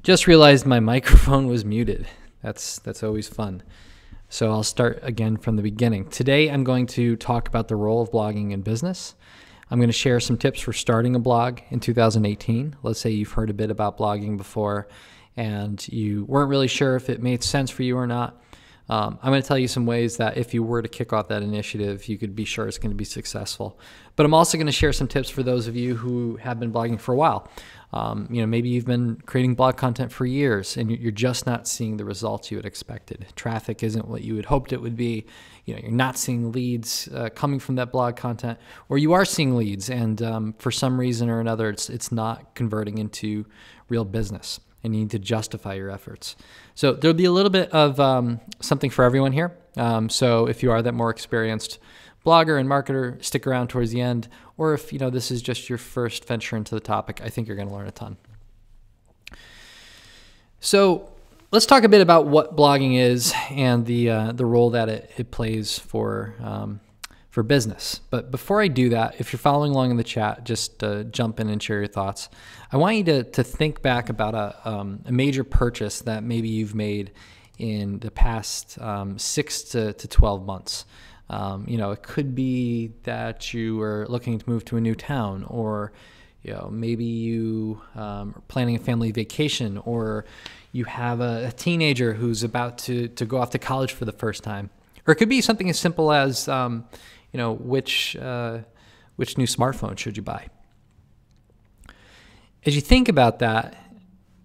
Just realized my microphone was muted. That's always fun. So I'll start again from the beginning. Today I'm going to talk about the role of blogging in business. I'm going to share some tips for starting a blog in 2018. Let's say you've heard a bit about blogging before and you weren't really sure if it made sense for you or not. I'm going to tell you some ways that if you were to kick off that initiative, you could be sure it's going to be successful. But I'm also going to share some tips for those of you who have been blogging for a while. Maybe you've been creating blog content for years and you're just not seeing the results you had expected. Traffic isn't what you had hoped it would be. You're not seeing leads coming from that blog content, or you are seeing leads and for some reason or another, it's not converting into real business. And you need to justify your efforts. So there'll be a little bit of something for everyone here. So if you are that more experienced blogger and marketer, stick around towards the end. Or if this is just your first venture into the topic, I think you're going to learn a ton. So let's talk a bit about what blogging is and the role that it plays for business. But before I do that, if you're following along in the chat, just jump in and share your thoughts. I want you to think back about a major purchase that maybe you've made in the past 6 to 12 months. It could be that you were looking to move to a new town, or maybe you are planning a family vacation, or you have a teenager who's about to go off to college for the first time. Or it could be something as simple as which new smartphone should you buy? As you think about that,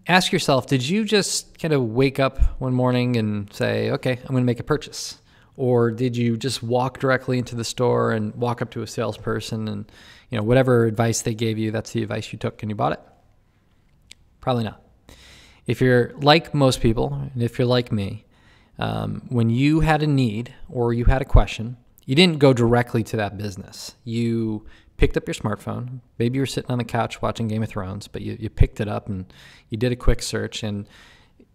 ask yourself, did you just kind of wake up one morning and say, okay, I'm going to make a purchase? Or did you just walk directly into the store and walk up to a salesperson and, whatever advice they gave you, that's the advice you took and you bought it? Probably not. If you're like most people, and if you're like me, when you had a need or you had a question, you didn't go directly to that business. You picked up your smartphone. Maybe you were sitting on the couch watching Game of Thrones, but you picked it up and you did a quick search and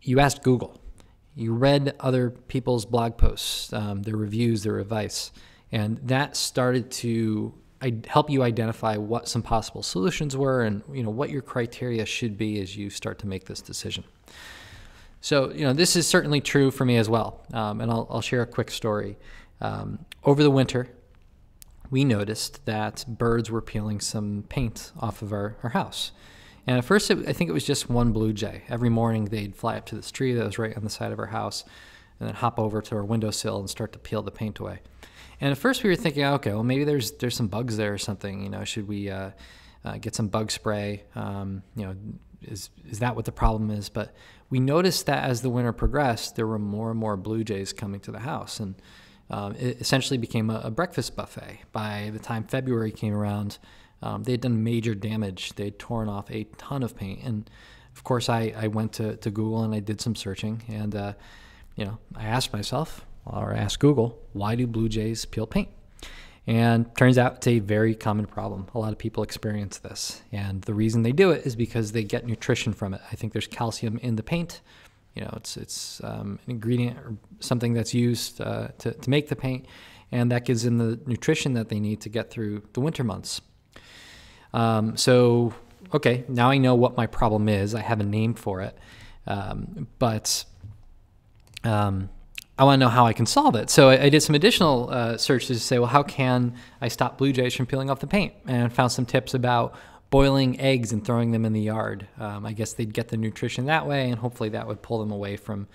you asked Google. You read other people's blog posts, their reviews, their advice, and that started to help you identify what some possible solutions were and what your criteria should be as you start to make this decision. So this is certainly true for me as well, and I'll share a quick story. Over the winter, we noticed that birds were peeling some paint off of our house. And at first, I think it was just one blue jay. Every morning, they'd fly up to this tree that was right on the side of our house and then hop over to our windowsill and start to peel the paint away. And at first, we were thinking, okay, well, maybe there's some bugs there or something. Should we get some bug spray? Is that what the problem is? But we noticed that as the winter progressed, there were more and more blue jays coming to the house. And it essentially became a breakfast buffet. By the time February came around, they had done major damage. They had torn off a ton of paint. And of course, I went to Google and I did some searching. And, I asked myself, or asked Google, why do blue jays peel paint? And turns out it's a very common problem. A lot of people experience this. And the reason they do it is because they get nutrition from it. I think there's calcium in the paint. It's an ingredient or something that's used to make the paint, and that gives them the nutrition that they need to get through the winter months. Okay, now I know what my problem is. I have a name for it, but I want to know how I can solve it. So I did some additional searches to say, well, how can I stop blue jays from peeling off the paint? And I found some tips about boiling eggs and throwing them in the yard. I guess they'd get the nutrition that way, and hopefully that would pull them away from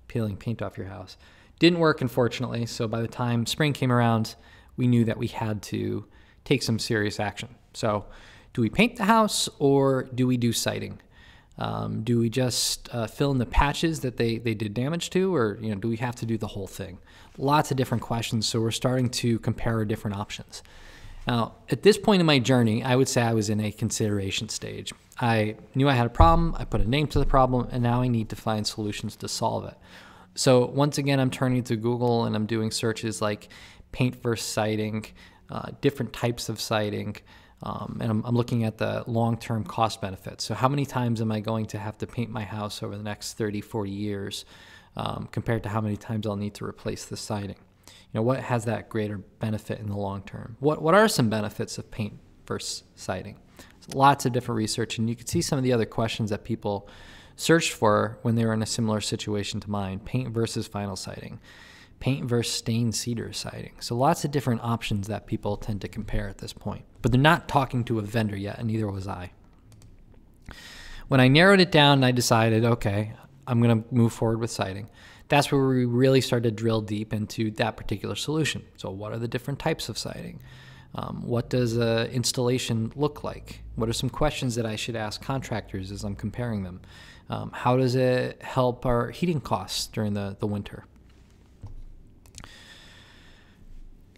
peeling paint off your house. Didn't work, unfortunately, so by the time spring came around, we knew that we had to take some serious action. So do we paint the house, or do we do siding? Do we just fill in the patches that they did damage to, or do we have to do the whole thing? Lots of different questions, so we're starting to compare our different options. Now, at this point in my journey, I would say I was in a consideration stage. I knew I had a problem, I put a name to the problem, and now I need to find solutions to solve it. So once again, I'm turning to Google and I'm doing searches like paint versus siding, different types of siding, and I'm looking at the long-term cost benefits. So how many times am I going to have to paint my house over the next 30, 40 years compared to how many times I'll need to replace the siding? What has that greater benefit in the long term? What are some benefits of paint versus siding? Lots of different research, and you can see some of the other questions that people searched for when they were in a similar situation to mine: paint versus vinyl siding, paint versus stained cedar siding. So lots of different options that people tend to compare at this point. But they're not talking to a vendor yet, and neither was I. When I narrowed it down and I decided, okay, I'm going to move forward with siding, that's where we really started to drill deep into that particular solution. So what are the different types of siding? What does installation look like? What are some questions that I should ask contractors as I'm comparing them? How does it help our heating costs during the winter?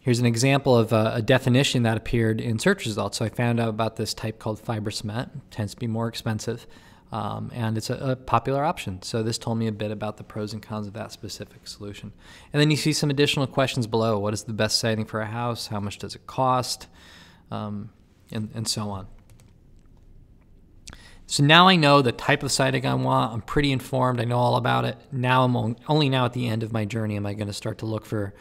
Here's an example of a definition that appeared in search results. So I found out about this type called fiber cement. It tends to be more expensive, and it's a popular option. So this told me a bit about the pros and cons of that specific solution. And then you see some additional questions below. What is the best siding for a house? How much does it cost? And so on. So now I know the type of siding I want. I'm pretty informed. I know all about it. Now I'm only now at the end of my journey am I going to start to look for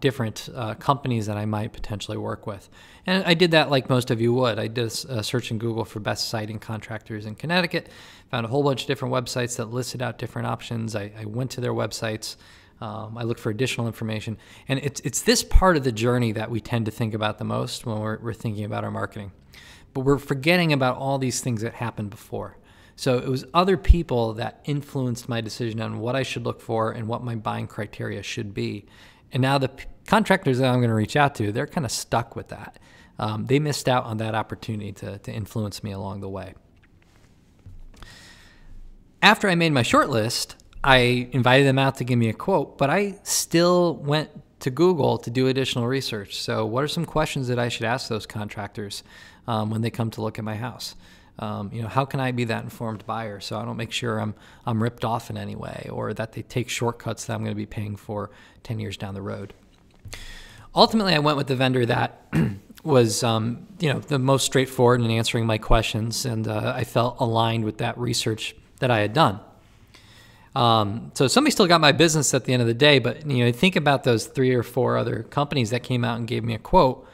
different companies that I might potentially work with. And I did that like most of you would. I did a search in Google for best siding contractors in Connecticut, found a whole bunch of different websites that listed out different options. I went to their websites. I looked for additional information. And it's this part of the journey that we tend to think about the most when we're thinking about our marketing. But we're forgetting about all these things that happened before. So it was other people that influenced my decision on what I should look for and what my buying criteria should be. And now the contractors that I'm going to reach out to, they're kind of stuck with that. They missed out on that opportunity to influence me along the way. After I made my short list, I invited them out to give me a quote, but I still went to Google to do additional research. So what are some questions that I should ask those contractors when they come to look at my house? How can I be that informed buyer so I don't make sure I'm ripped off in any way, or that they take shortcuts that I'm going to be paying for 10 years down the road? Ultimately, I went with the vendor that was the most straightforward in answering my questions, and I felt aligned with that research that I had done. So somebody still got my business at the end of the day, but think about those 3 or 4 other companies that came out and gave me a quote.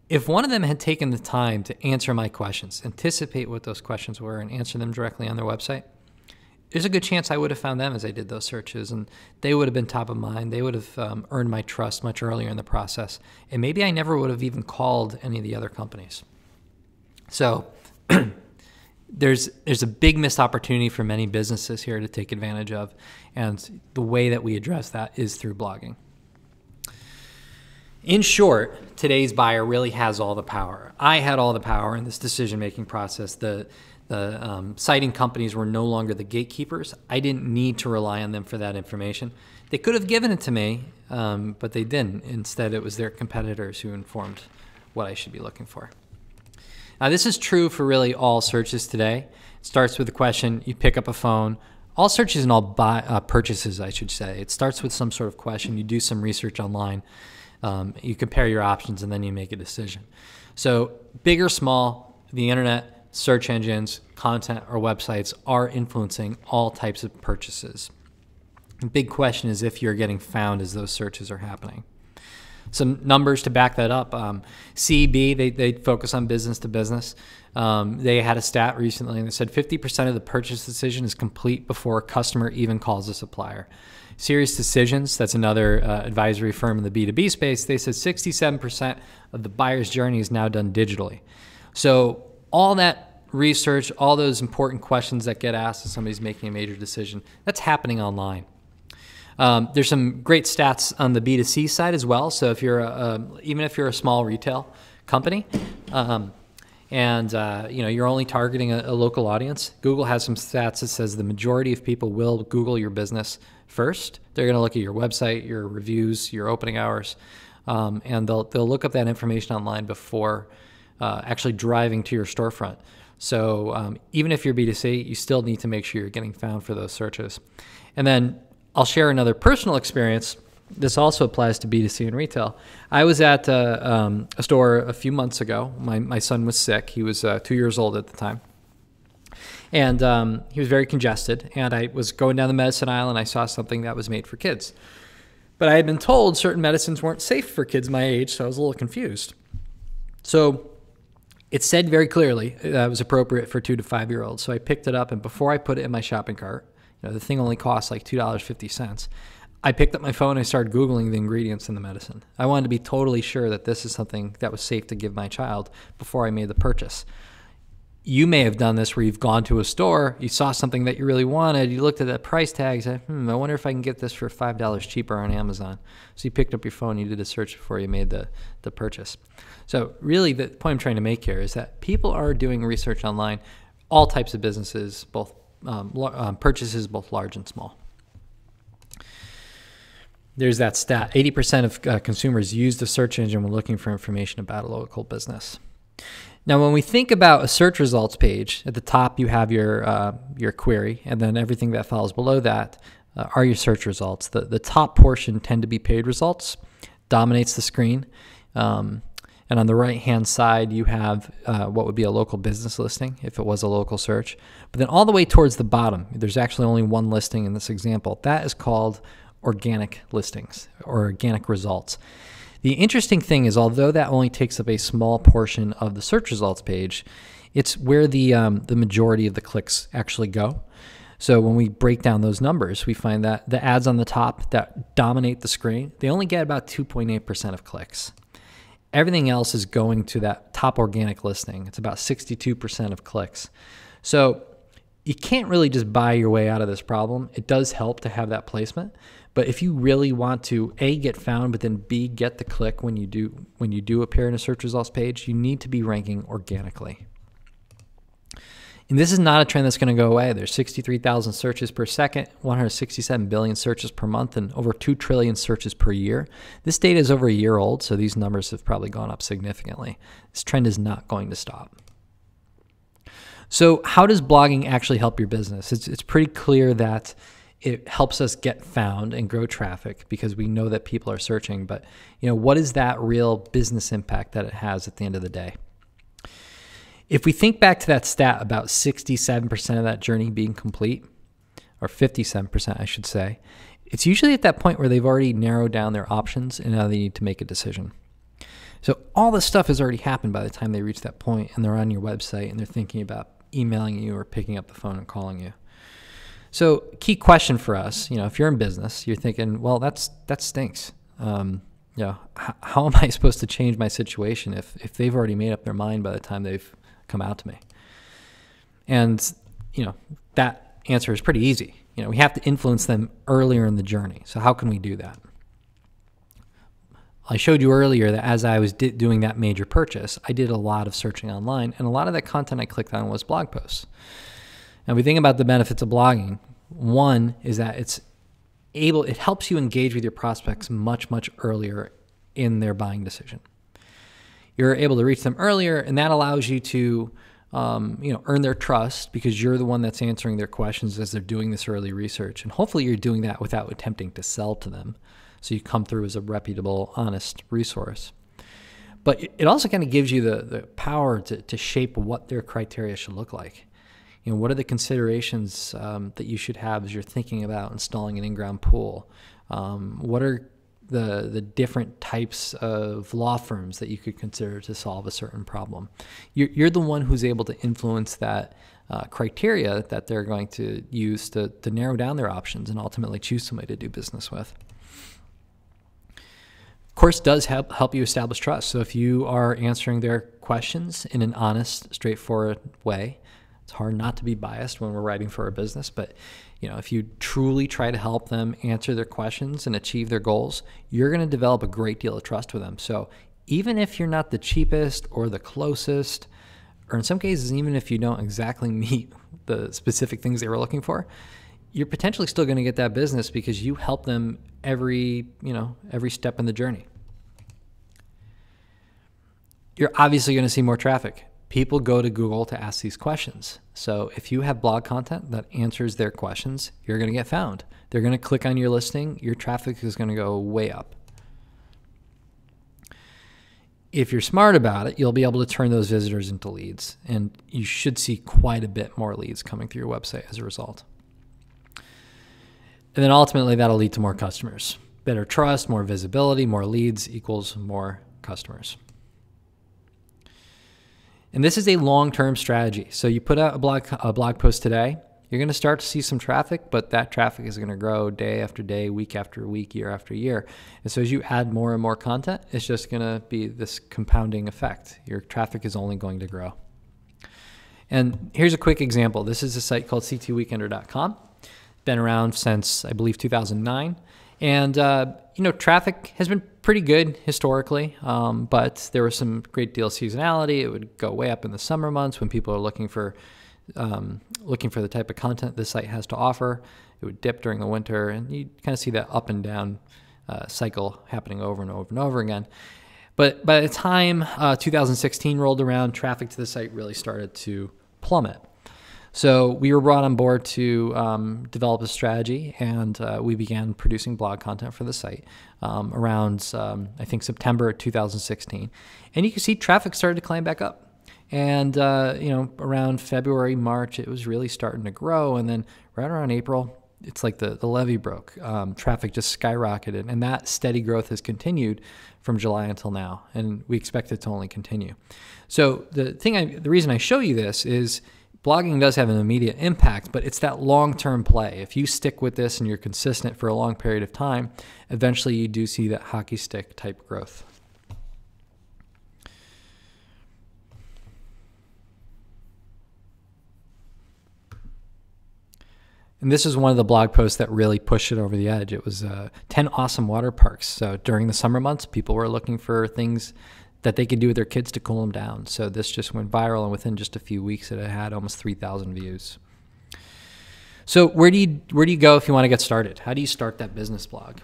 If one of them had taken the time to answer my questions, anticipate what those questions were, and answer them directly on their website, there's a good chance I would have found them as I did those searches, and they would have been top of mind. They would have earned my trust much earlier in the process, and maybe I never would have even called any of the other companies. So there's a big missed opportunity for many businesses here to take advantage of, and the way that we address that is through blogging. In short, today's buyer really has all the power. I had all the power in this decision-making process. The siding companies were no longer the gatekeepers. I didn't need to rely on them for that information. They could have given it to me, but they didn't. Instead, it was their competitors who informed what I should be looking for. Now, this is true for really all searches today. It starts with the question, you pick up a phone. All searches and all purchases, I should say. It starts with some sort of question. You do some research online. You compare your options, and then you make a decision. So big or small, the internet, search engines, content, or websites are influencing all types of purchases. The big question is if you're getting found as those searches are happening. Some numbers to back that up. CEB, they focus on business to business. They had a stat recently, and they said 50% of the purchase decision is complete before a customer even calls a supplier. Serious Decisions, that's another advisory firm in the B2B space, they said 67% of the buyer's journey is now done digitally. So all that research, all those important questions that get asked as somebody's making a major decision, that's happening online. There's some great stats on the B2C side as well. So if you're even if you're a small retail company, you're only targeting a local audience, Google has some stats that says the majority of people will Google your business first. They're going to look at your website, your reviews, your opening hours, and they'll look up that information online before actually driving to your storefront. So even if you're B2C, you still need to make sure you're getting found for those searches. And then I'll share another personal experience. This also applies to B2C and retail. I was at a store a few months ago. My son was sick. He was 2 years old at the time. And he was very congested. And I was going down the medicine aisle, and I saw something that was made for kids. But I had been told certain medicines weren't safe for kids my age, so I was a little confused. So It said very clearly that it was appropriate for 2 to 5-year-olds. So I picked it up, and before I put it in my shopping cart, the thing only costs like $2.50. I picked up my phone and I started Googling the ingredients in the medicine. I wanted to be totally sure that this is something that was safe to give my child before I made the purchase. You may have done this where you've gone to a store, you saw something that you really wanted, you looked at that price tag, said, I wonder if I can get this for $5 cheaper on Amazon. So you picked up your phone, you did a search before you made the purchase. So really the point I'm trying to make here is that people are doing research online, all types of businesses, both purchases, both large and small. There's that stat, 80% of consumers use the search engine when looking for information about a local business. Now, when we think about a search results page, at the top you have your query, and then everything that follows below that are your search results. The top portion tend to be paid results, dominates the screen. And on the right-hand side, you have what would be a local business listing, if it was a local search. But then all the way towards the bottom, there's actually only one listing in this example. That is called organic listings or organic results. The interesting thing is, although that only takes up a small portion of the search results page, it's where the majority of the clicks actually go. So when we break down those numbers, we find that the ads on the top that dominate the screen, they only get about 2.8% of clicks. Everything else is going to that top organic listing. It's about 62% of clicks. So you can't really just buy your way out of this problem. It does help to have that placement. But if you really want to, A, get found, but then B, get the click when you do appear in a search results page, you need to be ranking organically. And this is not a trend that's going to go away. There's 63,000 searches per second, 167 billion searches per month, and over 2 trillion searches per year. This data is over a year old, so these numbers have probably gone up significantly. This trend is not going to stop. So how does blogging actually help your business? It's pretty clear that it helps us get found and grow traffic because we know that people are searching. But what is that real business impact that it has at the end of the day? If we think back to that stat about 67% of that journey being complete, or 57%, I should say, it's usually at that point where they've already narrowed down their options and now they need to make a decision. So all this stuff has already happened by the time they reach that point and they're on your website and they're thinking about emailing you or picking up the phone and calling you. So key question for us, if you're in business, you're thinking, well, that stinks. How am I supposed to change my situation if they've already made up their mind by the time they've come out to me? And, that answer is pretty easy. We have to influence them earlier in the journey. So how can we do that? I showed you earlier that as I was doing that major purchase, I did a lot of searching online, and a lot of that content I clicked on was blog posts. And we think about the benefits of blogging. One is that it helps you engage with your prospects much, much earlier in their buying decision. You're able to reach them earlier, and that allows you to earn their trust because you're the one that's answering their questions as they're doing this early research. And hopefully you're doing that without attempting to sell to them. So you come through as a reputable, honest resource. But it also kind of gives you the power to shape what their criteria should look like. What are the considerations that you should have as you're thinking about installing an in-ground pool? What are the different types of law firms that you could consider to solve a certain problem? You're the one who's able to influence that criteria that they're going to use to narrow down their options and ultimately choose somebody to do business with. Course does help you establish trust. So if you are answering their questions in an honest, straightforward way, it's hard not to be biased when we're writing for a business, but if you truly try to help them answer their questions and achieve their goals, you're going to develop a great deal of trust with them. So even if you're not the cheapest or the closest, or in some cases, even if you don't exactly meet the specific things they were looking for, you're potentially still going to get that business because you help them every step in the journey. You're obviously going to see more traffic. People go to Google to ask these questions. So if you have blog content that answers their questions, you're going to get found. They're going to click on your listing. Your traffic is going to go way up. If you're smart about it, you'll be able to turn those visitors into leads, and you should see quite a bit more leads coming through your website as a result. And then ultimately, that'll lead to more customers. Better trust, more visibility, more leads equals more customers. And this is a long-term strategy. So you put out a blog post today, you're going to start to see some traffic, but that traffic is going to grow day after day, week after week, year after year. And so as you add more and more content, it's just going to be this compounding effect. Your traffic is only going to grow. And here's a quick example. This is a site called ctweekender.com. Been around since, I believe, 2009. And, traffic has been pretty good historically, but there was some great deal of seasonality. It would go way up in the summer months when people are looking for the type of content this site has to offer. It would dip during the winter, and you kind of see that up and down cycle happening over and over and over again. But by the time 2016 rolled around, traffic to the site really started to plummet. So we were brought on board to develop a strategy, and we began producing blog content for the site around, I think, September 2016. And you can see traffic started to climb back up. And, around February, March, it was really starting to grow. And then right around April, it's like the levee broke. Traffic just skyrocketed. And that steady growth has continued from July until now. And we expect it to only continue. So the reason I show you this is blogging does have an immediate impact, but it's that long-term play. If you stick with this and you're consistent for a long period of time, eventually you do see that hockey stick type growth. And this is one of the blog posts that really pushed it over the edge. It was 10 awesome water parks. So during the summer months, people were looking for things that they could do with their kids to cool them down. So this just went viral, and within just a few weeks, it had almost 3,000 views. So where do you go if you want to get started? How do you start that business blog?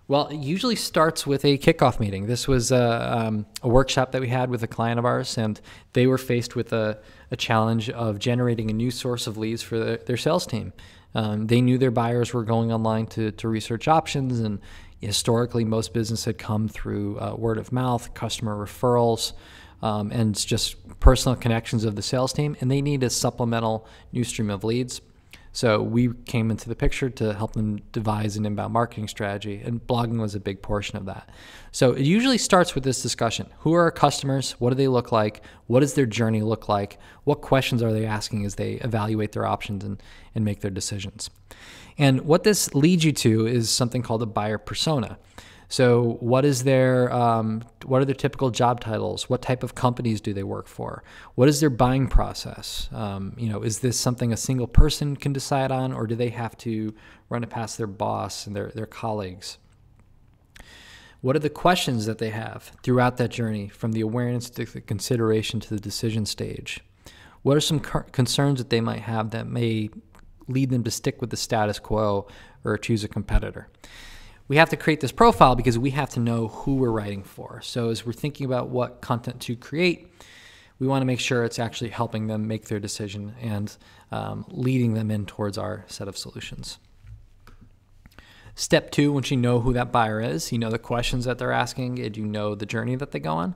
Well, it usually starts with a kickoff meeting. This was a workshop that we had with a client of ours, and they were faced with a challenge of generating a new source of leads for their sales team. They knew their buyers were going online to research options, and historically most business had come through word of mouth, customer referrals, and just personal connections of the sales team, and they need a supplemental new stream of leads. So we came into the picture to help them devise an inbound marketing strategy, and blogging was a big portion of that. So it usually starts with this discussion. Who are our customers? What do they look like? What does their journey look like? What questions are they asking as they evaluate their options and make their decisions? And what this leads you to is something called a buyer persona. So what are their typical job titles? What type of companies do they work for? What is their buying process? Is this something a single person can decide on, or do they have to run it past their boss and their colleagues? What are the questions that they have throughout that journey, from the awareness to the consideration to the decision stage? What are some concerns that they might have that may lead them to stick with the status quo or choose a competitor? We have to create this profile because we have to know who we're writing for. So as we're thinking about what content to create, we want to make sure it's actually helping them make their decision and leading them in towards our set of solutions. Step 2, once you know who that buyer is, you know the questions that they're asking, and you know the journey that they go on,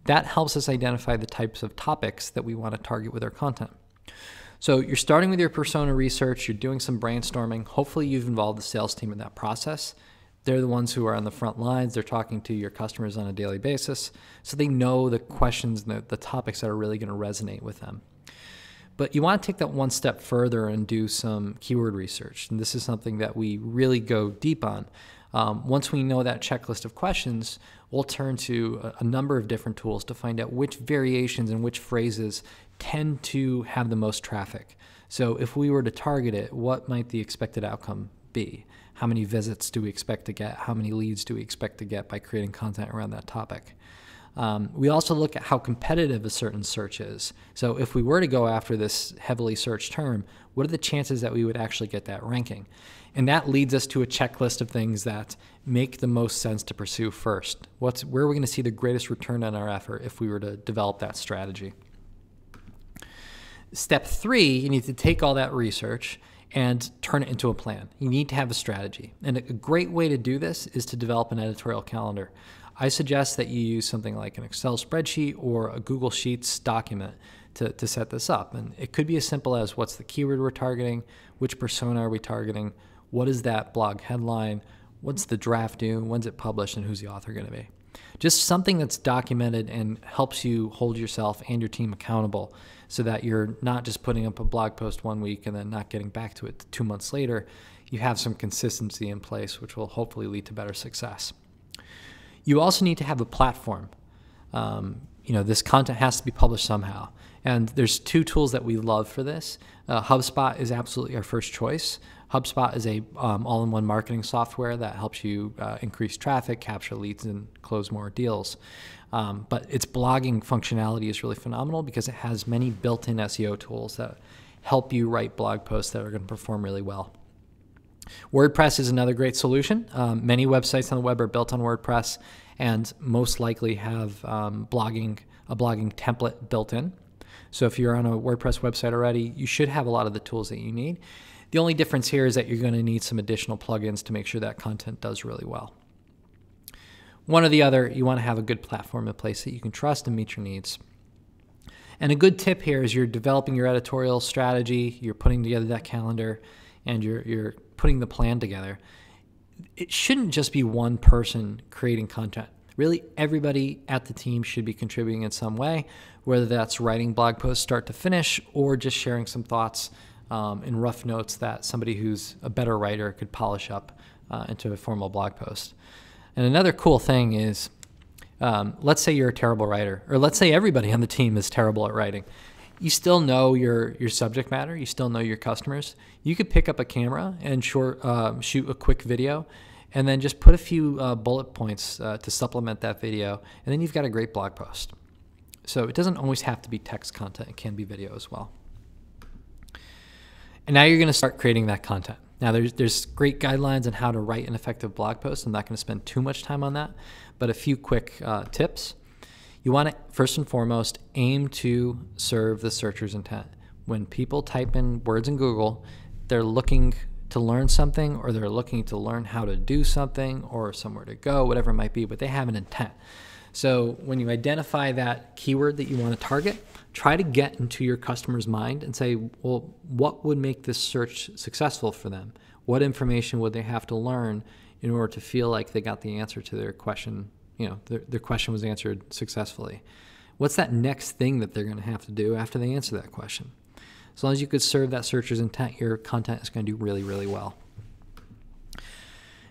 that helps us identify the types of topics that we want to target with our content. So you're starting with your persona research, you're doing some brainstorming. Hopefully you've involved the sales team in that process. They're the ones who are on the front lines. They're talking to your customers on a daily basis, so they know the questions and the topics that are really going to resonate with them. But you want to take that one step further and do some keyword research, and this is something that we really go deep on. Once we know that checklist of questions, we'll turn to a number of different tools to find out which variations and which phrases tend to have the most traffic. So if we were to target it, what might the expected outcome be? How many visits do we expect to get? How many leads do we expect to get by creating content around that topic? We also look at how competitive a certain search is. So if we were to go after this heavily searched term, what are the chances that we would actually get that ranking? And that leads us to a checklist of things that make the most sense to pursue first. Where are we going to see the greatest return on our effort if we were to develop that strategy? Step 3, you need to take all that research and turn it into a plan. You need to have a strategy. And a great way to do this is to develop an editorial calendar. I suggest that you use something like an Excel spreadsheet or a Google Sheets document to set this up. And it could be as simple as, what's the keyword we're targeting? Which persona are we targeting? What is that blog headline? What's the draft due? When's it published? And who's the author going to be? Just something that's documented and helps you hold yourself and your team accountable so that you're not just putting up a blog post 1 week and then not getting back to it 2 months later. You have some consistency in place, which will hopefully lead to better success. You also need to have a platform. This content has to be published somehow. And there's 2 tools that we love for this. HubSpot is absolutely our first choice. HubSpot is a all-in-one marketing software that helps you increase traffic, capture leads, and close more deals. But its blogging functionality is really phenomenal because it has many built-in SEO tools that help you write blog posts that are going to perform really well. WordPress is another great solution. Many websites on the web are built on WordPress and most likely have a blogging template built in. So if you're on a WordPress website already, you should have a lot of the tools that you need. The only difference here is that you're going to need some additional plugins to make sure that content does really well. One or the other, you want to have a good platform in place that you can trust and meet your needs. And a good tip here is you're developing your editorial strategy, you're putting together that calendar, and you're putting the plan together. It shouldn't just be one person creating content. Really, everybody at the team should be contributing in some way, whether that's writing blog posts start to finish or just sharing some thoughts in rough notes that somebody who's a better writer could polish up into a formal blog post. And another cool thing is, let's say you're a terrible writer, or let's say everybody on the team is terrible at writing. You still know your subject matter. You still know your customers. You could pick up a camera and shoot a quick video and then just put a few bullet points to supplement that video, and then you've got a great blog post. So it doesn't always have to be text content. It can be video as well. And now you're going to start creating that content. Now there's great guidelines on how to write an effective blog post. I'm not going to spend too much time on that, but a few quick tips. You want to, first and foremost, aim to serve the searcher's intent. When people type in words in Google, they're looking to learn something, or they're looking to learn how to do something, or somewhere to go, whatever it might be, but they have an intent. So when you identify that keyword that you want to target, try to get into your customer's mind and say, well, what would make this search successful for them? What information would they have to learn in order to feel like they got the answer to their question? Their question was answered successfully. What's that next thing that they're going to have to do after they answer that question? As long as you could serve that searcher's intent, your content is going to do really, really well.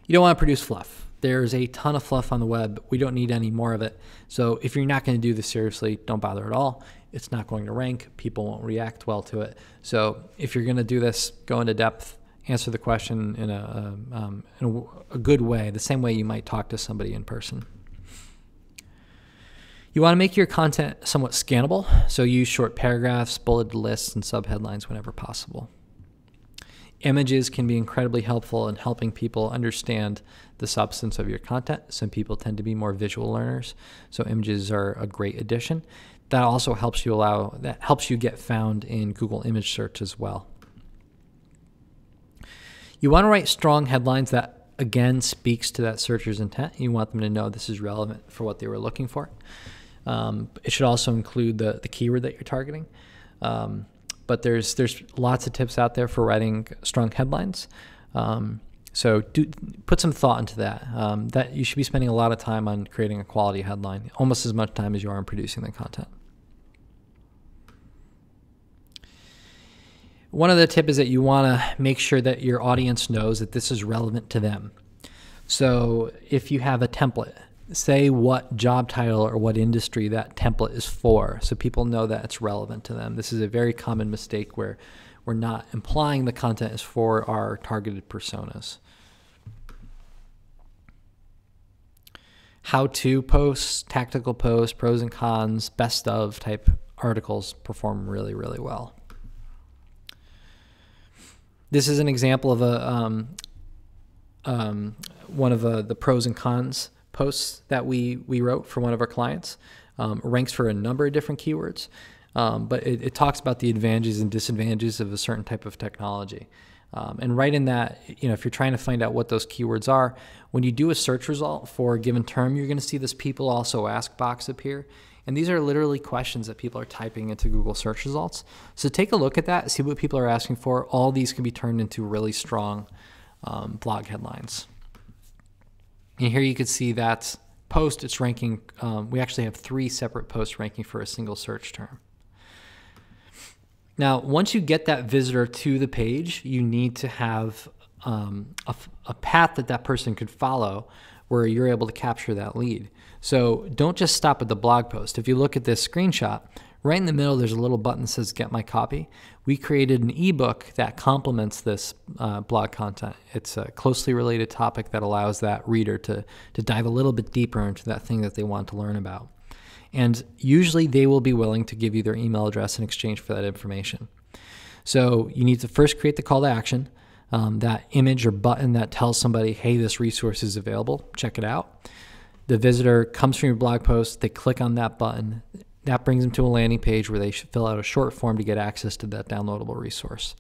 You don't want to produce fluff. There's a ton of fluff on the web. We don't need any more of it. So if you're not going to do this seriously, don't bother at all. It's not going to rank. People won't react well to it. So if you're going to do this, go into depth, answer the question in a good way, the same way you might talk to somebody in person. You want to make your content somewhat scannable, so use short paragraphs, bulleted lists, and subheadlines whenever possible. Images can be incredibly helpful in helping people understand the substance of your content. Some people tend to be more visual learners, so images are a great addition. That also helps you get found in Google image search as well. You want to write strong headlines that, again, speaks to that searcher's intent. You want them to know this is relevant for what they were looking for. It should also include the keyword that you're targeting. But there's lots of tips out there for writing strong headlines. So put some thought into that. That you should be spending a lot of time on creating a quality headline, almost as much time as you are in producing the content. One other tip is that you want to make sure that your audience knows that this is relevant to them. So if you have a template, say what job title or what industry that template is for, so people know that it's relevant to them. This is a very common mistake where we're not implying the content is for our targeted personas. How-to posts, tactical posts, pros and cons, best of type articles perform really, really well. This is an example of one of the pros and cons posts that we wrote for one of our clients. Ranks for a number of different keywords, but it talks about the advantages and disadvantages of a certain type of technology. And right in that, if you're trying to find out what those keywords are, when you do a search result for a given term, you're going to see this people also ask box appear. And these are literally questions that people are typing into Google search results. So take a look at that, see what people are asking for. All these can be turned into really strong blog headlines. And here you can see that post, it's ranking. We actually have 3 separate posts ranking for a single search term. Now, once you get that visitor to the page, you need to have a path that person could follow where you're able to capture that lead. So don't just stop at the blog post. If you look at this screenshot, right in the middle, there's a little button that says Get My Copy. We created an ebook that complements this blog content. It's a closely related topic that allows that reader to dive a little bit deeper into that thing that they want to learn about. And usually they will be willing to give you their email address in exchange for that information. So you need to first create the call to action, that image or button that tells somebody, hey, this resource is available, check it out. The visitor comes from your blog post, they click on that button. That brings them to a landing page where they should fill out a short form to get access to that downloadable resource.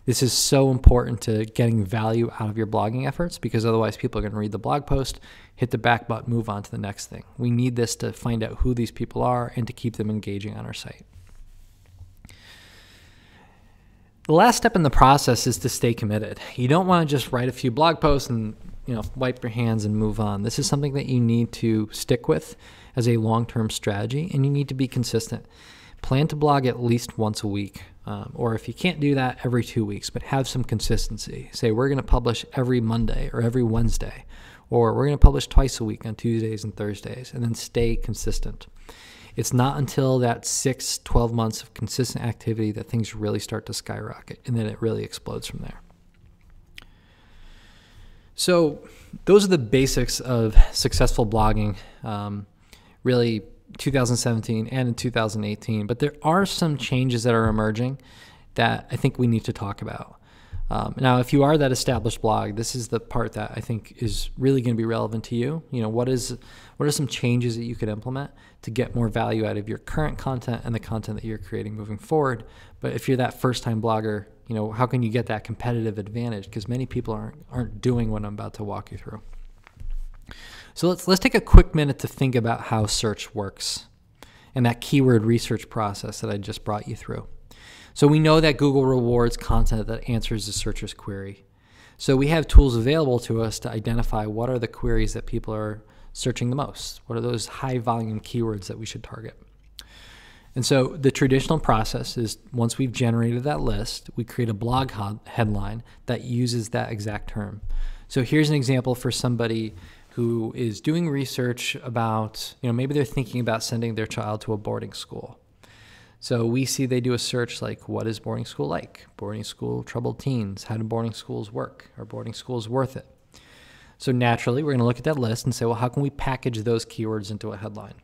This is so important to getting value out of your blogging efforts, because otherwise people are going to read the blog post, hit the back button, move on to the next thing. We need this to find out who these people are and to keep them engaging on our site. The last step in the process is to stay committed. You don't want to just write a few blog posts and wipe your hands and move on. This is something that you need to stick with as a long-term strategy, and you need to be consistent. Plan to blog at least once a week, or if you can't do that, every 2 weeks, but have some consistency. Say we're going to publish every Monday or every Wednesday, or we're going to publish twice a week on Tuesdays and Thursdays, and then stay consistent. It's not until that 6-12 months of consistent activity that things really start to skyrocket, and then it really explodes from there. So those are the basics of successful blogging, really 2017 and in 2018. But there are some changes that are emerging that I think we need to talk about. Now, if you are that established blog, this is the part that I think is really going to be relevant to you. What are some changes that you could implement to get more value out of your current content and the content that you're creating moving forward? But if you're that first-time blogger, how can you get that competitive advantage? Because many people aren't doing what I'm about to walk you through. So let's take a quick minute to think about how search works and that keyword research process that I just brought you through. So we know that Google rewards content that answers the searcher's query. So we have tools available to us to identify what are the queries that people are searching the most. What are those high volume keywords that we should target? And so the traditional process is, once we've generated that list, we create a blog headline that uses that exact term. So here's an example for somebody who is doing research about, maybe they're thinking about sending their child to a boarding school. So we see they do a search like, what is boarding school like? Boarding school, troubled teens. How do boarding schools work? Are boarding schools worth it? So naturally, we're going to look at that list and say, well, how can we package those keywords into a headline?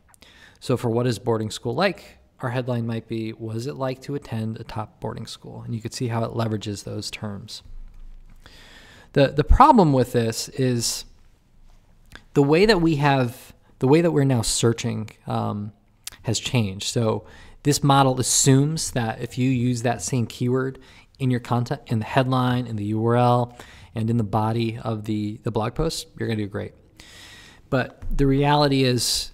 So for what is boarding school like, our headline might be, what is it like to attend a top boarding school? And you can see how it leverages those terms. The problem with this is the way that we're now searching has changed. So this model assumes that if you use that same keyword in your content, in the headline, in the URL, and in the body of the blog post, you're going to do great. But the reality is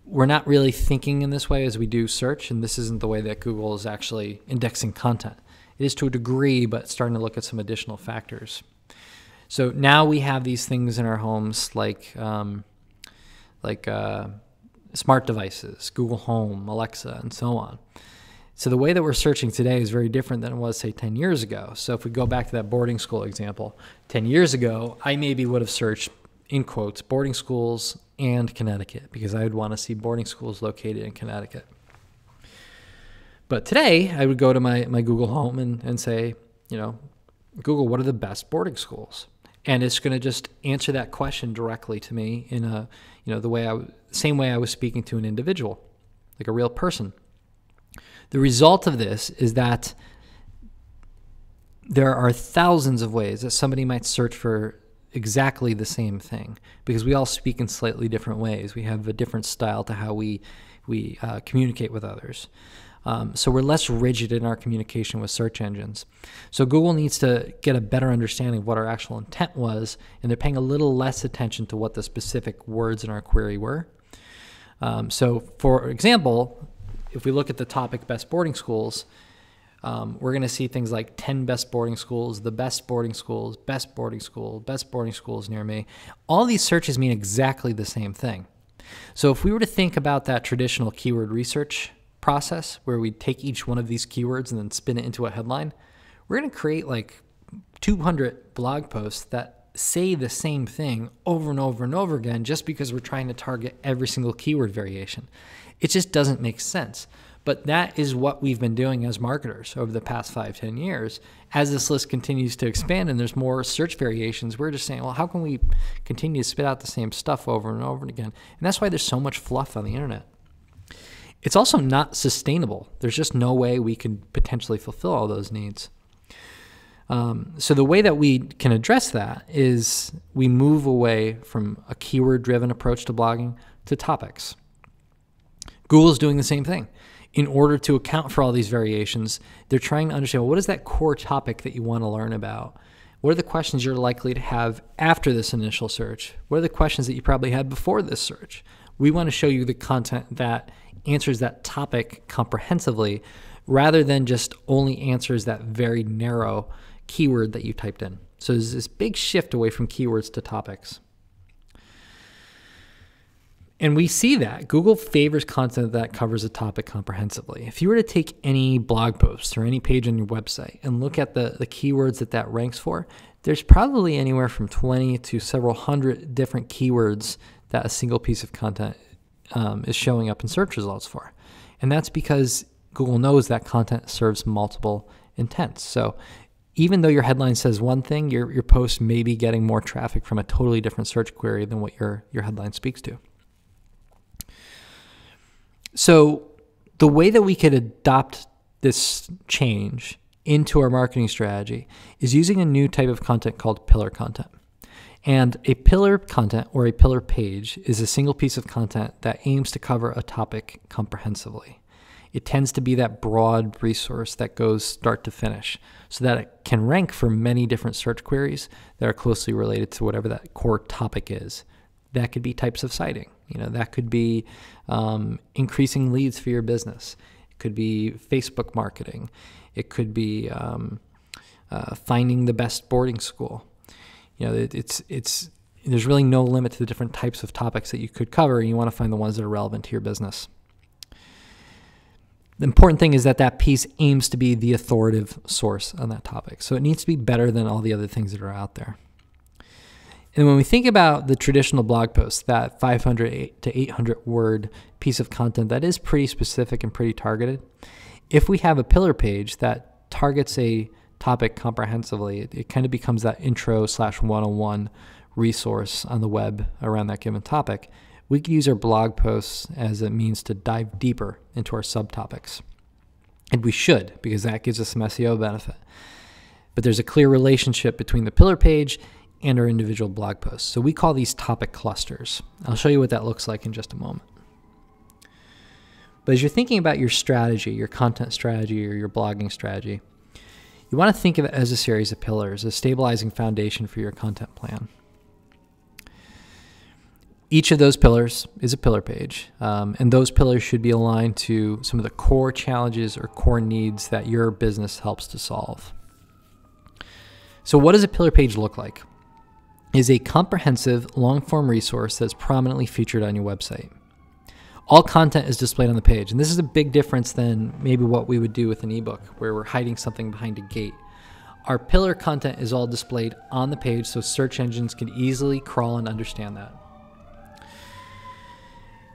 we're not really thinking in this way as we do search, and this isn't the way that Google is actually indexing content. It is to a degree, but starting to look at some additional factors. So now we have these things in our homes like smart devices, Google Home, Alexa, and so on. So the way that we're searching today is very different than it was, say, 10 years ago. So if we go back to that boarding school example, 10 years ago, I maybe would have searched, in quotes, boarding schools and Connecticut, because I would want to see boarding schools located in Connecticut. But today, I would go to my Google Home and say, Google, what are the best boarding schools? And it's going to just answer that question directly to me in same way I was speaking to an individual, like a real person. The result of this is that there are thousands of ways that somebody might search for exactly the same thing, because we all speak in slightly different ways. We have a different style to how we communicate with others. So we're less rigid in our communication with search engines. So Google needs to get a better understanding of what our actual intent was, and they're paying a little less attention to what the specific words in our query were. So for example, if we look at the topic best boarding schools, we're going to see things like 10 best boarding schools, the best boarding schools, best boarding school, best boarding schools near me. All these searches mean exactly the same thing. So if we were to think about that traditional keyword research process where we take each one of these keywords and then spin it into a headline, we're going to create like 200 blog posts that say the same thing over and over and over again just because we're trying to target every single keyword variation. It just doesn't make sense. But that is what we've been doing as marketers over the past 5-10 years. As this list continues to expand and there's more search variations, we're just saying, well, how can we continue to spit out the same stuff over and over again? And that's why there's so much fluff on the internet. It's also not sustainable. There's just no way we can potentially fulfill all those needs. So the way that we can address that is we move away from a keyword-driven approach to blogging to topics. Google is doing the same thing. In order to account for all these variations, they're trying to understand, well, what is that core topic that you want to learn about? What are the questions you're likely to have after this initial search? What are the questions that you probably had before this search? We want to show you the content that answers that topic comprehensively rather than just only answers that very narrow keyword that you typed in. So there's this big shift away from keywords to topics. And we see that Google favors content that covers a topic comprehensively. If you were to take any blog post or any page on your website and look at the keywords that ranks for, there's probably anywhere from 20 to several hundred different keywords that a single piece of content is showing up in search results for. And that's because Google knows that content serves multiple intents. So even though your headline says one thing, your post may be getting more traffic from a totally different search query than what your headline speaks to. So the way that we could adopt this change into our marketing strategy is using a new type of content called pillar content. And a pillar content or a pillar page is a single piece of content that aims to cover a topic comprehensively. It tends to be that broad resource that goes start to finish so that it can rank for many different search queries that are closely related to whatever that core topic is. That could be types of citing. That could be increasing leads for your business. It could be Facebook marketing. It could be finding the best boarding school. There's really no limit to the different types of topics that you could cover, and you want to find the ones that are relevant to your business. The important thing is that piece aims to be the authoritative source on that topic. So it needs to be better than all the other things that are out there. And when we think about the traditional blog post, that 500 to 800 word piece of content that is pretty specific and pretty targeted, if we have a pillar page that targets a topic comprehensively, it kind of becomes that intro/101 resource on the web around that given topic. We could use our blog posts as a means to dive deeper into our subtopics. And we should, because that gives us some SEO benefit. But there's a clear relationship between the pillar page and our individual blog posts. So we call these topic clusters. I'll show you what that looks like in just a moment. But as you're thinking about your strategy, your content strategy or your blogging strategy, you want to think of it as a series of pillars, a stabilizing foundation for your content plan. Each of those pillars is a pillar page, and those pillars should be aligned to some of the core challenges or core needs that your business helps to solve. So what does a pillar page look like? Is a comprehensive long-form resource that's prominently featured on your website. All content is displayed on the page, and this is a big difference than maybe what we would do with an ebook, where we're hiding something behind a gate. Our pillar content is all displayed on the page so search engines can easily crawl and understand that.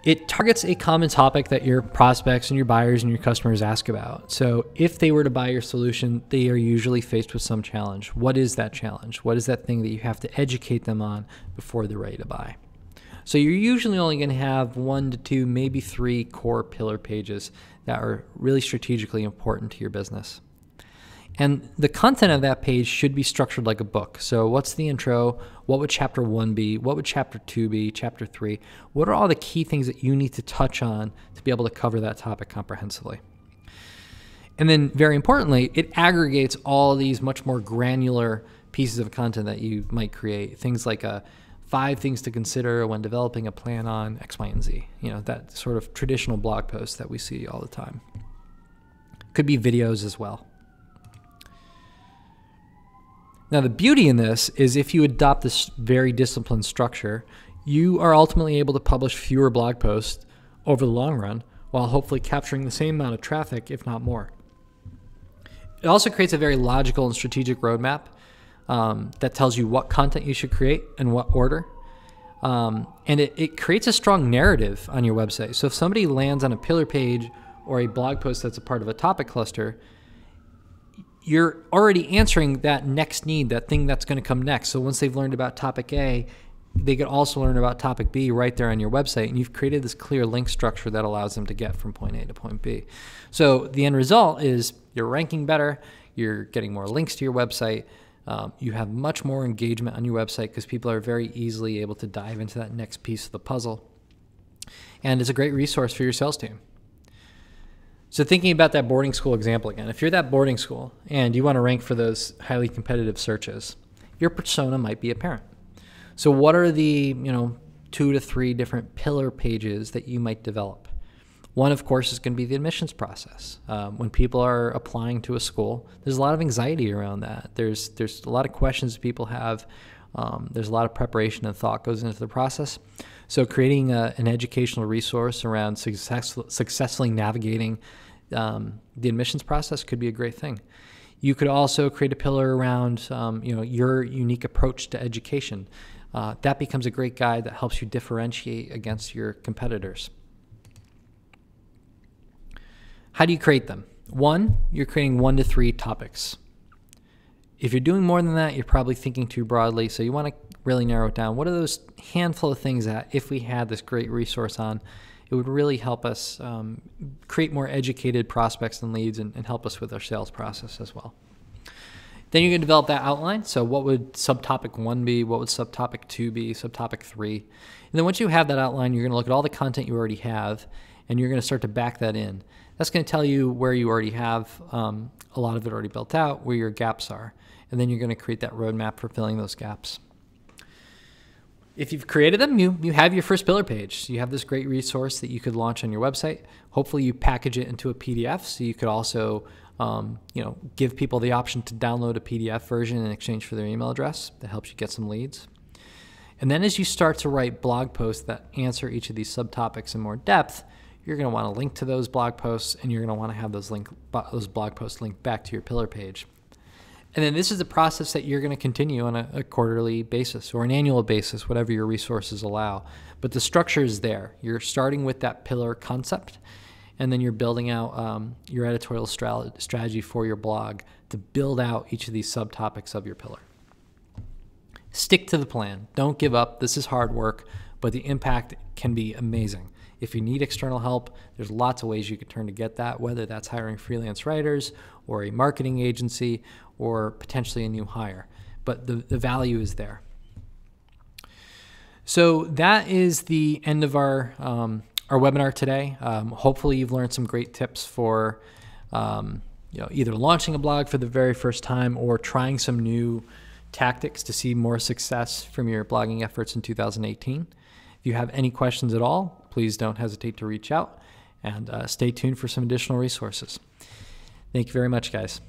It targets a common topic that your prospects and your buyers and your customers ask about. So if they were to buy your solution, they are usually faced with some challenge. What is that challenge? What is that thing that you have to educate them on before they're ready to buy? So you're usually only going to have 1 to 2, maybe 3 core pillar pages that are really strategically important to your business. And the content of that page should be structured like a book. So what's the intro? What would chapter 1 be? What would chapter 2 be? Chapter 3? What are all the key things that you need to touch on to be able to cover that topic comprehensively? And then very importantly, it aggregates all these much more granular pieces of content that you might create. Things like 5 things to consider when developing a plan on X, Y, and Z. That sort of traditional blog post that we see all the time. Could be videos as well. Now, the beauty in this is if you adopt this very disciplined structure, you are ultimately able to publish fewer blog posts over the long run while hopefully capturing the same amount of traffic, if not more. It also creates a very logical and strategic roadmap that tells you what content you should create and what order. And it creates a strong narrative on your website. So if somebody lands on a pillar page or a blog post that's a part of a topic cluster, you're already answering that next need, that thing that's going to come next. So once they've learned about topic A, they could also learn about topic B right there on your website. And you've created this clear link structure that allows them to get from point A to point B. So the end result is you're ranking better, you're getting more links to your website, you have much more engagement on your website because people are very easily able to dive into that next piece of the puzzle. And it's a great resource for your sales team. So thinking about that boarding school example again, if you're that boarding school and you want to rank for those highly competitive searches, your persona might be a parent. So what are the 2 to 3 different pillar pages that you might develop? One, of course, is going to be the admissions process. When people are applying to a school, there's a lot of anxiety around that. There's a lot of questions people have. There's a lot of preparation and thought goes into the process. So creating an educational resource around successfully navigating the admissions process could be a great thing. You could also create a pillar around your unique approach to education. That becomes a great guide that helps you differentiate against your competitors. How do you create them? One, you're creating 1 to 3 topics. If you're doing more than that, you're probably thinking too broadly, so you want to really narrow it down. What are those handful of things that if we had this great resource on, it would really help us create more educated prospects and leads and help us with our sales process as well. Then you're going to develop that outline. So what would subtopic 1 be? What would subtopic 2 be? Subtopic 3? And then once you have that outline, you're going to look at all the content you already have, and you're going to start to back that in. That's going to tell you where you already have a lot of it already built out, where your gaps are. And then you're going to create that roadmap for filling those gaps. If you've created them, you have your first pillar page. You have this great resource that you could launch on your website. Hopefully you package it into a PDF so you could also give people the option to download a PDF version in exchange for their email address. That helps you get some leads. And then as you start to write blog posts that answer each of these subtopics in more depth, you're going to want to link to those blog posts, and you're going to want to have those blog posts linked back to your pillar page. And then this is a process that you're going to continue on a quarterly basis or an annual basis, whatever your resources allow. But the structure is there. You're starting with that pillar concept, and then you're building out your editorial strategy for your blog to build out each of these subtopics of your pillar. Stick to the plan. Don't give up. This is hard work, but the impact can be amazing. If you need external help, there's lots of ways you can turn to get that, whether that's hiring freelance writers or a marketing agency or potentially a new hire. But the value is there. So that is the end of our webinar today. Hopefully you've learned some great tips for either launching a blog for the very first time or trying some new tactics to see more success from your blogging efforts in 2018. If you have any questions at all, please don't hesitate to reach out, and stay tuned for some additional resources. Thank you very much, guys.